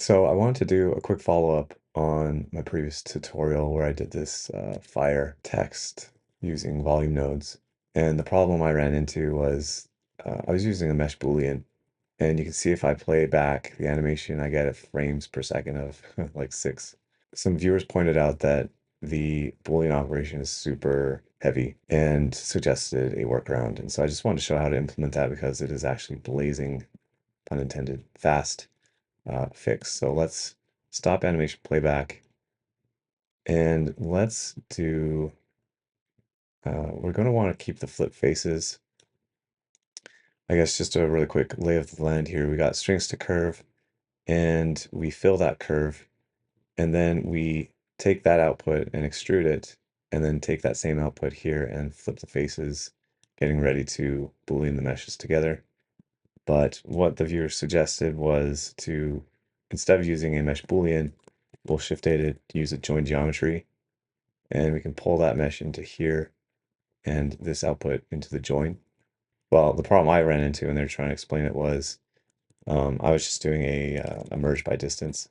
So I wanted to do a quick follow-up on my previous tutorial where I did this fire text using volume nodes. And the problem I ran into was I was using a mesh Boolean. And you can see if I play back the animation, I get a frames per second of like 6. Some viewers pointed out that the Boolean operation is super heavy and suggested a workaround. And so I just wanted to show how to implement that because it is actually blazing, pun intended, fast fix. So let's stop animation playback and let's do, we're going to want to keep the flip faces. I guess just a really quick lay of the land here. We got strings to curve and we fill that curve and then we take that output and extrude it and then take that same output here and flip the faces, getting ready to Boolean the meshes together. But what the viewer suggested was to, instead of using a mesh Boolean, we'll shift A to use a join geometry, and we can pull that mesh into here and this output into the join. Well, the problem I ran into when they were trying to explain it was I was just doing a merge by distance,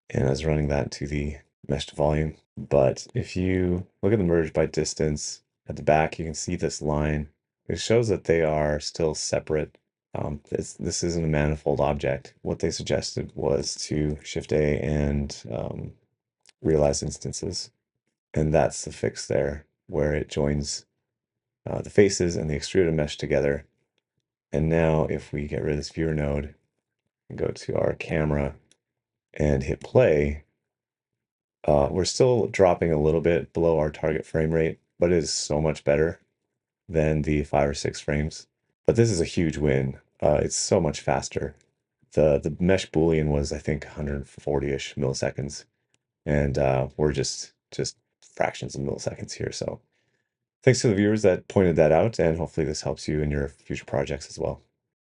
and I was running that to the mesh to volume. But if you look at the merge by distance at the back, you can see this line. It shows that they are still separate. This isn't a manifold object. What they suggested was to shift A and realize instances. And that's the fix there, where it joins the faces and the extruded mesh together. And now if we get rid of this viewer node and go to our camera and hit play, we're still dropping a little bit below our target frame rate, but it is so much better than the 5 or 6 frames. But this is a huge win. It's so much faster. The mesh Boolean was, I think, 140-ish milliseconds, and we're just fractions of milliseconds here. So thanks to the viewers that pointed that out, and hopefully this helps you in your future projects as well.